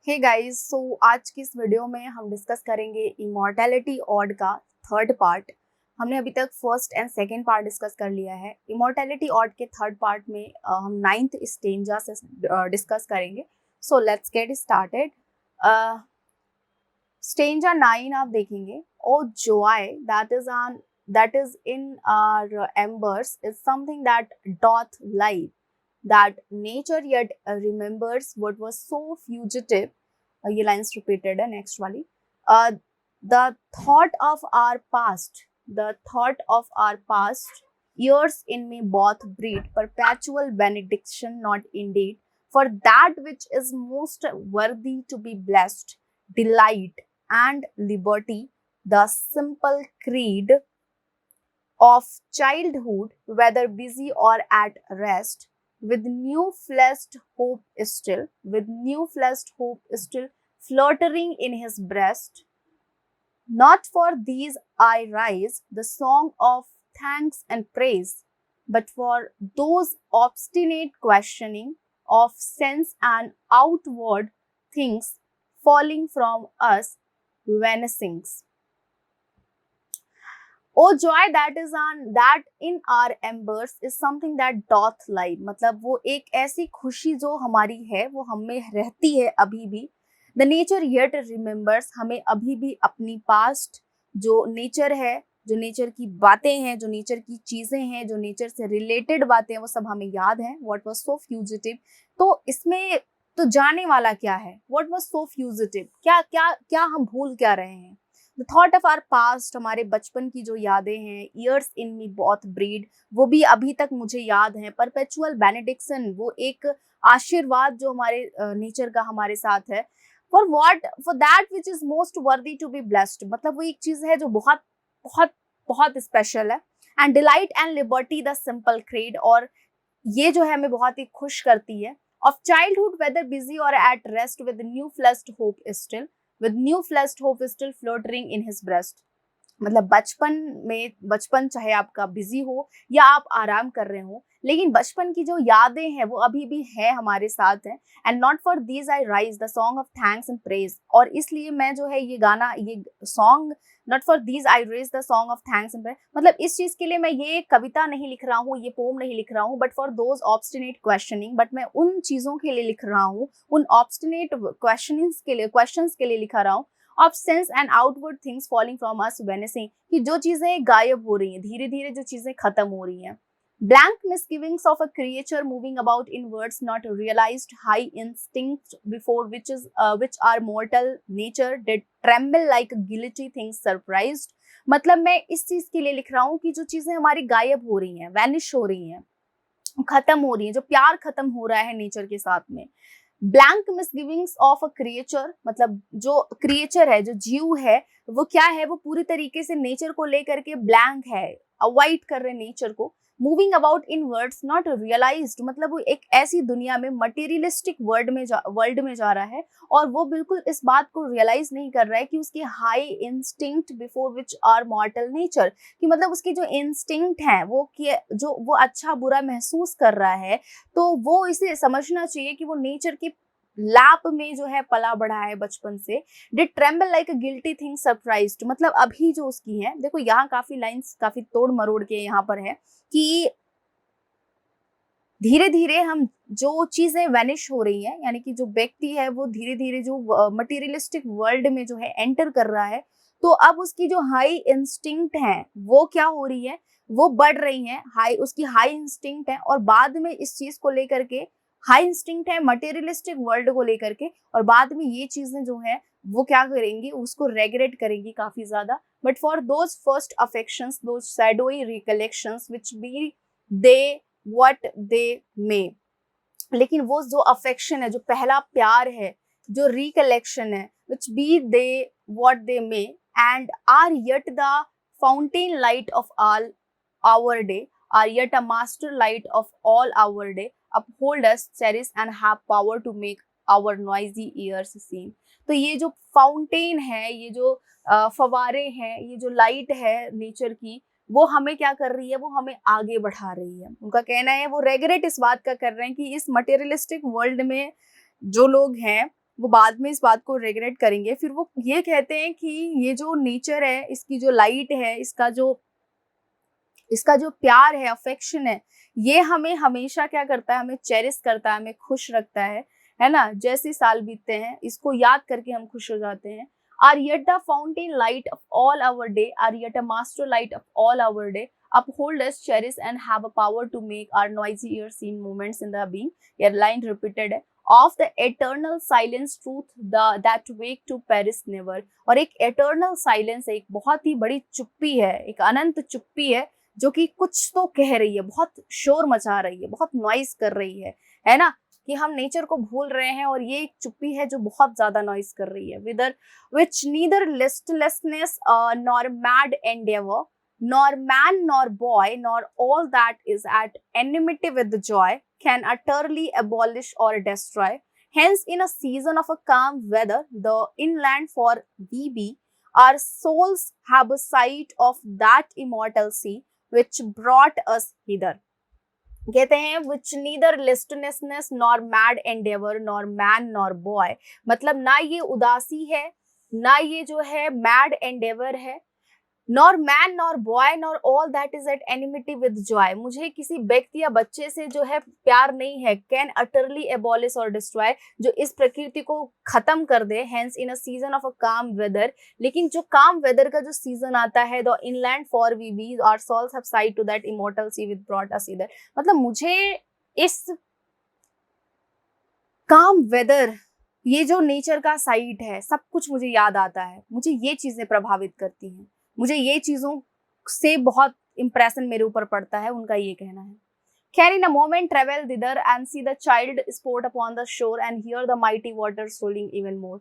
Hey guys, सो आज की इस वीडियो में हम डिस्कस करेंगे इमॉर्टैलिटी ऑड का थर्ड पार्ट। हमने अभी तक first and second part discuss कर लिया है। इमॉर्टैलिटी ऑड के थर्ड पार्ट में हम नाइन्थ स्टेंजा से डिस्कस करेंगे। So let's get started. Stanza 9 आप देखेंगे, O joy that is in our embers is something that doth live, that nature yet remembers what was so fugitive. ये lines repeated है next वाली. The thought of our past, the thought of our past, years in me both breed perpetual benediction, not indeed, for that which is most worthy to be blessed, delight and liberty, the simple creed of childhood, whether busy or at rest, with new fleshed hope still fluttering in his breast. Not for these I rise, the song of thanks and praise, but for those obstinate questioning of sense and outward things falling from us vanishings. O joy that in our embers is something that doth live, मतलब वो एक ऐसी खुशी जो हमारी है वो हमें रहती है अभी भी। द नेचर येट रिमेम्बर्स, हमें अभी भी अपनी पास्ट जो नेचर है, जो नेचर की बातें हैं, जो नेचर की चीजें हैं, जो नेचर से रिलेटेड बातें हैं, वो सब हमें याद है। व्हाट वाज सो फ्यूजिटिव, तो इसमें तो जाने वाला क्या है? व्हाट वाज सो फ्यूजिटिव, क्या क्या क्या हम भूल क्या रहे हैं? The thought of our past, हमारे बचपन की जो यादें हैं। Years in me both breed, वो भी अभी तक मुझे याद है। परपेचुअल बेनेडिक्शन, वो एक आशीर्वाद जो हमारे नेचर का हमारे साथ है। For that which is most worthy to be blessed, मतलब वो एक चीज है जो बहुत बहुत बहुत स्पेशल है। And delight and liberty the simple creed, और ये जो है हमें बहुत ही खुश करती है। ऑफ चाइल्डहुड वेदर बिजी और at rest, with new fledged hope still, with new fleshed hope still floating in his breast. मतलब बचपन चाहे आपका बिजी हो या आप आराम कर रहे हो, लेकिन बचपन की जो यादें हैं वो अभी भी है हमारे साथ है। And not for these I raise the song of thanks and praise, और इसलिए मैं जो है ये गाना, ये song, not for these I raise the song of thanks and praise, मतलब इस चीज के लिए मैं ये कविता नहीं लिख रहा हूँ, ये पोम नहीं लिख रहा हूँ, but for those obstinate questioning, but मैं उन चीजों के लिए लिख रहा हूँ, उन ऑब्स्टिनेट क्वेश्चंस के लिए लिखा रहा हूँ। Of sense and outward things falling from us vanishing, कि जो चीजें गायब हो रही हैं, धीरे धीरे जो चीजें खत्म हो रही हैं। Blank misgivings of a creature moving about in words not realized, high instinct before which our mortal nature did tremble like guilty things surprised. मतलब मैं इस चीज के लिए लिख रहा हूँ कि जो चीजें हमारी गायब हो रही हैं, वैनिश हो रही हैं, खत्म हो रही है, जो प्यार खत्म हो रहा है नेचर के साथ में। ब्लैंक मिसगिविंग्स ऑफ अ क्रिएचर, मतलब जो क्रिएचर है, जो जीव है, वो क्या है, वो पूरी तरीके से नेचर को लेकर के ब्लैंक है, अवॉइड कर रहे नेचर को। Moving about in worlds not realised, मतलब वो एक ऐसी दुनिया में, मटेरियलिस्टिक वर्ल्ड में जा रहा है, और वो बिल्कुल इस बात को रियलाइज नहीं कर रहा है कि उसकी high instinct before which our mortal nature, कि मतलब उसकी जो इंस्टिंक्ट है, वो जो वो अच्छा बुरा महसूस कर रहा है, तो वो इसे समझना चाहिए कि वो नेचर की लैप में जो है पला बढ़ा है बचपन से। Did tremble like a guilty thing surprised, मतलब अभी जो उसकी है, देखो यहाँ काफी लाइंस काफी तोड़ मरोड़ के यहाँ पर है कि धीरे धीरे हम जो चीजें वैनिश हो रही है, यानी कि जो व्यक्ति है वो धीरे धीरे जो मटेरियलिस्टिक वर्ल्ड में जो है एंटर कर रहा है, तो अब उसकी जो हाई इंस्टिंक्ट है वो क्या हो रही है, वो बढ़ रही है। उसकी हाई इंस्टिंक्ट है, और बाद में इस चीज को लेकर के, हाई इंस्टिंक्ट है मटेरियलिस्टिक वर्ल्ड को लेकर के, और बाद में ये चीजें जो है वो क्या करेंगी, उसको रेगरेट करेंगी काफी ज्यादा। But for those first affections, those shadowy recollections which be they what they may, लेकिन वो जो अफेक्शन है, जो पहला प्यार है, जो रिकलेक्शन है, which be they what they may, and are yet the fountain light of all our day, are yet a master light of all our day, uphold us, cherish and have power to make our noisy years seem. तो ये जो fountain है, ये जो फवारे हैं, ये जो लाइट है नेचर की, वो हमें क्या कर रही है, वो हमें आगे बढ़ा रही है। उनका कहना है, वो रेगरेट इस बात का कर रहे हैं कि इस मटेरियलिस्टिक वर्ल्ड में जो लोग हैं वो बाद में इस बात को रिग्रेट करेंगे। फिर वो ये कहते हैं कि ये जो नेचर है, इसकी जो लाइट है, इसका जो प्यार है, अफेक्शन है, ये हमें हमेशा क्या करता है, हमें चेरिश करता है, हमें खुश रखता है ना। जैसे साल बीतते हैं, इसको याद करके हम खुश हो जाते हैं। Are yet the fountain light of all our day, are yet a master light of all our day, uphold us, cherish and have a power to make our noisy ears seen moments in the being. ये line repeated है। Of the eternal silence truth that wake to perish never। और एक eternal silence है, एक बहुत ही बड़ी चुप्पी है, एक अनंत चुप्पी है जो कि कुछ तो कह रही है, बहुत शोर मचा रही है, बहुत नॉइस कर रही है ना, कि हम नेचर को भूल रहे हैं और ये एक चुप्पी है जो बहुत ज्यादा नॉइस कर रही है। Whither which neither listlessness nor mad endeavour nor man nor boy nor all that is at enmity with the joy can utterly abolish or destroy. Hence, in a season of a calm weather, the inland for we be, our souls have a sight of that immortal sea which brought us hither. कहते हैं which neither listlessness nor mad endeavour nor man nor boy, मतलब ना ये उदासी है, ना ये जो है मैड एंडेवर है, nor man nor boy nor all that is at enmity with joy, मुझे किसी व्यक्ति या बच्चे से जो है प्यार नहीं है। कैन अटरली एबॉलिश और डिस्ट्रॉय, जो इस प्रकृति को खत्म कर दे। Hence in a season of a calm weather, लेकिन जो काम वेदर का जो सीजन आता है, the inland far we we our souls have sight to that immortal sea which brought us here, मतलब मुझे इस काम वेदर, ये जो नेचर का साइट है, सब कुछ मुझे याद आता है, मुझे ये चीजें प्रभावित करती हैं, मुझे ये चीजों से बहुत इंप्रेशन मेरे ऊपर पड़ता है, उनका ये कहना है। Can in a moment travel thither and see the child sport upon the shore and hear the mighty waters rolling even more।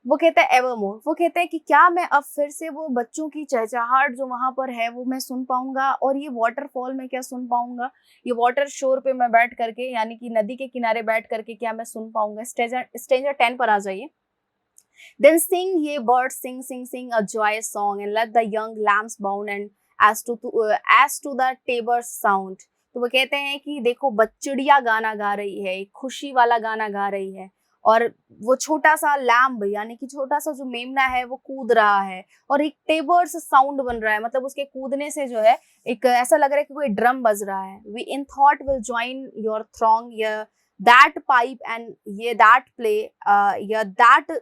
वो कहता है एवर मोर, वो कहते हैं कि क्या मैं अब फिर से वो बच्चों की चहचहाहट जो वहां पर है वो मैं सुन पाऊंगा, और ये वाटरफॉल में क्या सुन पाऊंगा, ये वाटर शोर पे मैं बैठ करके, यानी कि नदी के किनारे बैठ करके क्या मैं सुन पाऊंगा। स्टेंजर 10 पर आ जाइए। Then sing ye birds, sing, sing, sing a joyous song, and let the young lambs bound, and as to the tabor's sound। तो वो कहते हैं कि देखो चिड़िया गाना गा रही है, एक खुशी वाला गाना गा रही है, और वो छोटा सा लैम्ब यानी कि छोटा सा जो मेमना है वो कूद रहा है, और एक टेबर्स साउंड बन रहा है, मतलब उसके कूदने से जो है एक ऐसा लग रहा है कि कोई ड्रम बज रहा है। We in thought will join your throng, that pipe and ye that play, that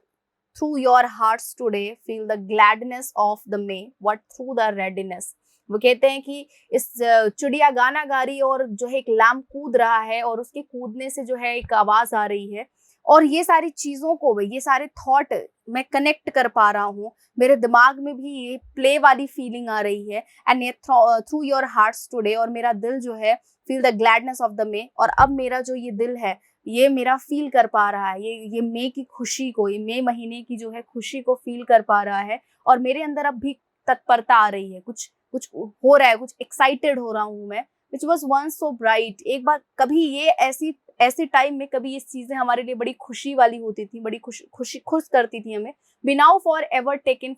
through your hearts today feel the gladness of the May, what through the readiness। वो कहते हैं कि इस चिड़िया गाना गा रही है और जो है एक लैम्प कूद रहा है, और उसके कूदने से जो है एक आवाज आ रही है, और ये सारी चीजों को, ये सारे थॉट मैं कनेक्ट कर पा रहा हूँ, मेरे दिमाग में भी ये प्ले वाली फीलिंग आ रही है। एंड ये थ्रू योर हार्ट्स टुडे, और मेरा दिल जो है feel the gladness of the May, और अब मेरा जो ये दिल है ये मेरा फील कर पा रहा है, ये मई की खुशी को, ये मई महीने की जो है खुशी को फील कर पा रहा है, और मेरे अंदर अब भी तत्परता आ रही है, कुछ कुछ हो रहा है, कुछ एक्साइटेड हो रहा हूँ मैं। Which was once so bright, एक बार कभी ये ऐसी टाइम में कभी ये चीजें हमारे लिए बड़ी खुशी वाली होती थी, बड़ी खुश करती थी हमें। Be now for ever taken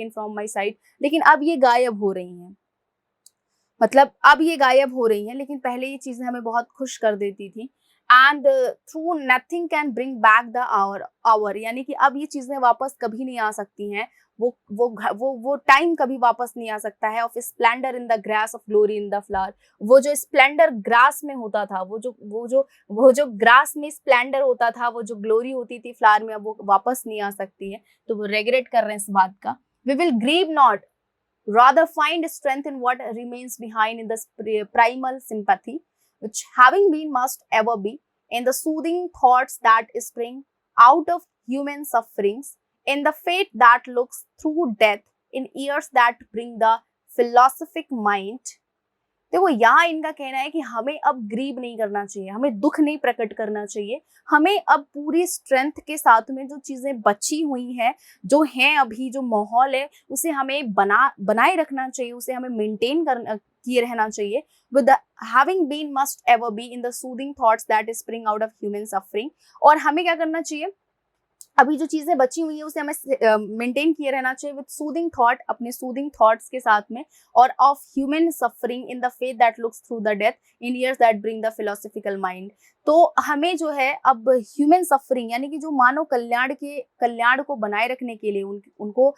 from my sight, लेकिन अब ये गायब हो रही हैं, मतलब अब ये गायब हो रही हैं, लेकिन पहले ये चीजें हमें बहुत खुश कर देती थी। And though nothing can bring back the hour, यानी कि अब ये चीजें वापस कभी नहीं आ सकती हैं, वो टाइम कभी वापस नहीं आ सकता है। Of splendour in the grass, of glory in the flower, वो जो स्प्लेंडर ग्रास में होता था, वो जो ग्रास में स्प्लेंडर होता था, वो जो ग्लोरी होती थी फ्लावर में, अब वो वापस नहीं आ सकती है। तो वो रेग्रेट कर रहे हैं इस बात का। We will grieve not, rather find strength in what remains behind in the primal sympathy, which having been must ever be, in the soothing thoughts that spring out of human sufferings, in the fate that looks through death, in ears that bring the philosophic mind। देखो यहाँ इनका कहना है कि हमें अब grieve नहीं करना चाहिए, हमें दुख नहीं प्रकट करना चाहिए, हमें अब पूरी स्ट्रेंथ के साथ में जो चीजें बची हुई हैं, जो हैं अभी जो माहौल है, उसे हमें बनाए रखना चाहिए, उसे हमें मेंटेन किए रहना चाहिए। With having been must ever be in the soothing thoughts that spring out of human suffering. और हमें क्या करना चाहिए, अभी जो चीजें बची हुई है उसे हमें मेंटेन किए रहना चाहिए विद सूदिंग थॉट, अपने सूदिंग थॉट्स के साथ में, और of human suffering in the faith that looks through the death in years that bring the philosophical mind. तो हमें जो है अब ह्यूमन सफरिंग यानी कि जो मानव कल्याण को बनाए रखने के लिए उनको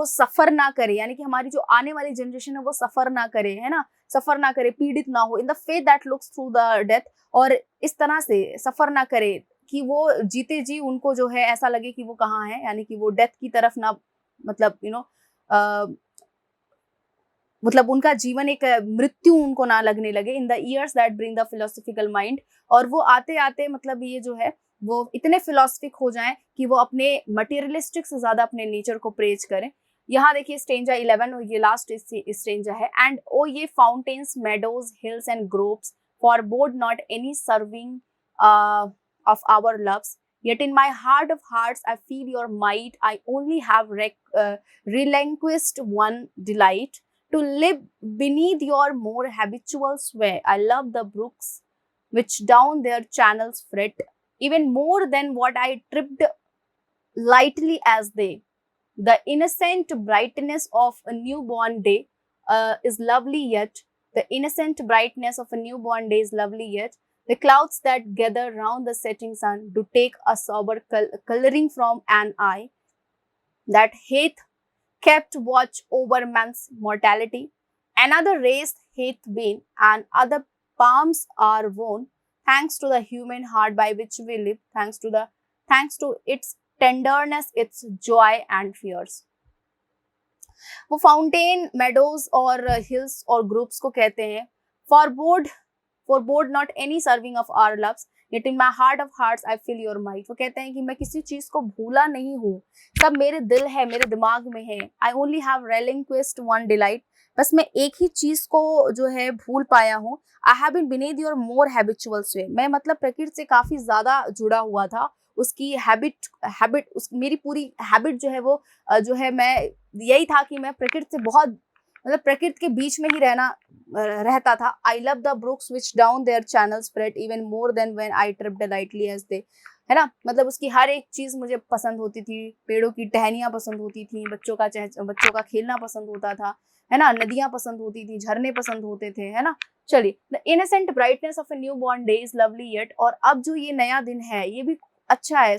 सफर ना करे, यानी कि हमारी जो आने वाली जनरेशन है वो सफर ना करे, है ना, सफर ना करे, पीड़ित ना हो in the faith that looks through the death, और इस तरह से सफर ना करे कि वो जीते जी उनको जो है ऐसा लगे कि वो कहाँ है, यानी कि वो डेथ की तरफ ना, मतलब मतलब उनका जीवन एक मृत्यु उनको ना लगने लगे in the years that bring the philosophical mind, और वो आते आते मतलब ये जो है वो इतने फिलोसफिक हो जाएं कि वो अपने मटेरियलिस्टिक से ज्यादा अपने नेचर को प्रेज करें। यहाँ देखिए स्टेंजा 11 और ये लास्ट स्टेंजा है, एंड ओ ये fountains meadows hills and groves for board not any serving of our loves. Yet in my heart of hearts, I feel your might. I only have relinquished one delight to live beneath your more habitual sway. I love the brooks which down their channels fret, even more than what I tripped lightly as they. The innocent brightness of a newborn day is lovely yet. The innocent brightness of a newborn day is lovely yet. The clouds that gather round the setting sun do take a sober coloring from an eye that hath kept watch over man's mortality. Another race hath been, and other palms are worn, thanks to the human heart by which we live, thanks to its tenderness, its joy and fears. वो fountain meadows और hills और groves को कहते हैं forebode not any severing of our loves, yet in my heart of hearts I feel your might। वो कहते हैं कि मैं किसी चीज को भूला नहीं हूँ, सब मेरे दिल है, मेरे दिमाग में है। I only have relinquished one delight, बस मैं एक ही चीज को जो है भूल पाया हूँ। I have been beneath your more habitual sway, मैं मतलब प्रकृति से काफी ज्यादा जुड़ा हुआ था, उसकी मेरी पूरी हैबिट जो है वो जो है मैं यही था कि मैं प्रकृति से बहुत मतलब प्रकृति के बीच में ही रहता था। I love the brooks which down their channel spread even more than when I tripped lightly as they, है ना, मतलब उसकी हर एक चीज मुझे पसंद होती थी, पेड़ों की टहनियां पसंद होती थी, बच्चों का खेलना पसंद होता था, है ना, नदियां पसंद होती थी, झरने पसंद होते थे, है ना। चलिए, the innocent brightness of a new born day is lovely yet, और अब जो ये नया दिन है ये भी अच्छा है,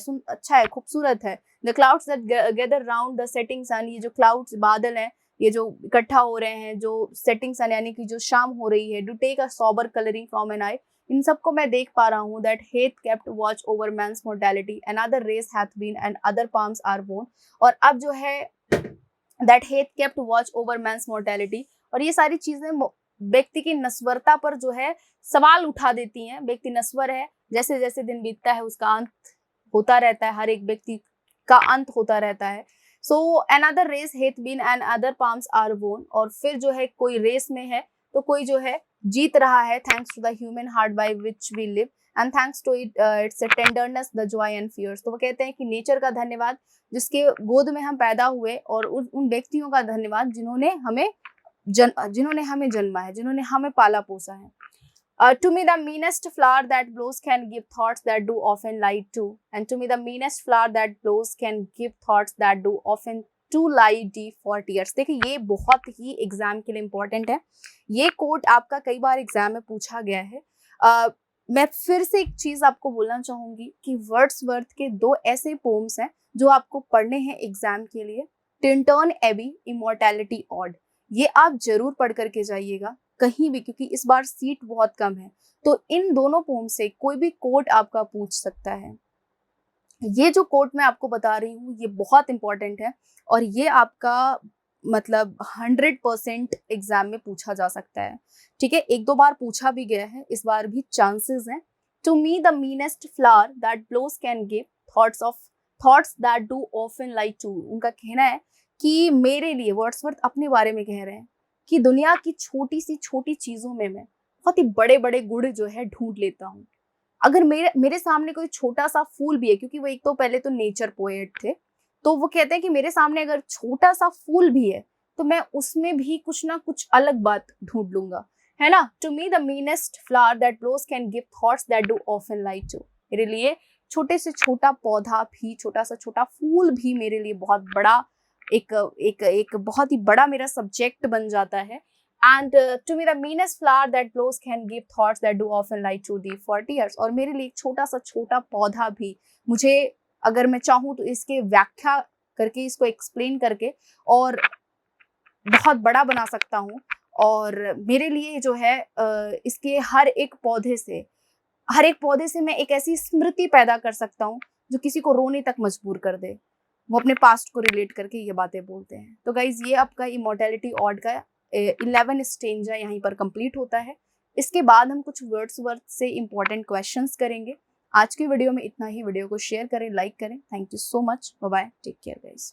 खूबसूरत है। The clouds that gather round the setting sun, ये जो क्लाउड्स बादल हैं ये जो इकट्ठा हो रहे हैं, जो सेटिंग सन यानी कि जो शाम हो रही है, do take a sober colouring from an eye, इन सबको मैं देख पा रहा हूँ। That hath kept watch over man's mortality, another race hath been and other palms are born, और अब जो है that hath kept watch over man's mortality, और ये सारी चीजें व्यक्ति की नस्वरता पर जो है सवाल उठा देती हैं। व्यक्ति नस्वर है, जैसे जैसे दिन बीतता है उसका अंत होता रहता है, हर एक व्यक्ति का अंत होता रहता है। So another race hath been and other palms are born, और फिर जो है कोई रेस में है तो कोई जो है जीत रहा है, thanks to the human heart by which we live and thanks to its tenderness the joy and fears. तो वो कहते हैं कि नेचर का धन्यवाद जिसके गोद में हम पैदा हुए, और उन व्यक्तियों का धन्यवाद जिन्होंने हमें जन्मा है, जिन्होंने हमें पाला पोसा है। To me the meanest flower that blows can give thoughts that do often lie too, and to me the meanest flower that blows can give thoughts that do often to lie deep for tears। देखिए ये बहुत ही exam के लिए important है, ये coat आपका कई बार exam में पूछा गया है। मैं फिर से एक चीज आपको बोलना चाहूंगी कि वर्ड्सवर्थ के 2 ऐसे पोम्स हैं जो आपको पढ़ने हैं एग्जाम के लिए, टिंटर्न एबी, इमॉर्टैलिटी ऑड, ये आप जरूर पढ़ करके जाइएगा कहीं भी, क्योंकि इस बार सीट बहुत कम है, तो इन दोनों पोम से कोई भी कोट आपका पूछ सकता है। ये जो कोट मैं आपको बता रही हूँ ये बहुत इंपॉर्टेंट है, और ये आपका मतलब 100% एग्जाम में पूछा जा सकता है, ठीक है, 1-2 बार पूछा भी गया है, इस बार भी चांसेस हैं। To me the meanest flower that blows can give thoughts that do often like too, उनका कहना है कि मेरे लिए, वर्ड्सवर्थ अपने बारे में कह रहे हैं कि दुनिया की छोटी सी छोटी चीजों में मैं बहुत ही बड़े बड़े गुण जो है ढूंढ लेता हूँ। अगर मेरे सामने कोई छोटा सा फूल भी है, क्योंकि वो एक तो पहले तो नेचर पोएट थे, तो वो कहते हैं कि मेरे सामने अगर छोटा सा फूल भी है तो मैं उसमें भी कुछ ना कुछ अलग बात ढूंढ लूंगा, है ना। To me the meanest flower that blows can give thoughts that do often like too, मेरे लिए छोटे से छोटा पौधा भी, छोटा सा छोटा फूल भी मेरे लिए बहुत बड़ा एक एक एक बहुत ही बड़ा मेरा सब्जेक्ट बन जाता है। And to me the meanest flower that blows can give thoughts that do often light to the for tears. और मेरे लिए एक छोटा सा छोटा पौधा भी, मुझे अगर मैं चाहूँ तो इसके व्याख्या करके, इसको एक्सप्लेन करके और बहुत बड़ा बना सकता हूँ। और मेरे लिए जो है इसके हर एक पौधे से मैं एक ऐसी स्मृति पैदा कर सकता हूँ जो किसी को रोने तक मजबूर कर दे। वो अपने पास्ट को रिलेट करके ये बातें बोलते हैं। तो गाइज, ये आपका इमोर्टैलिटी ऑड का 11 स्टेंजा यहीं पर कंप्लीट होता है। इसके बाद हम कुछ वर्ड्सवर्थ से इंपॉर्टेंट क्वेश्चंस करेंगे। आज की वीडियो में इतना ही। वीडियो को शेयर करें, लाइक करें। Thank you so much. Bye bye, take care guys.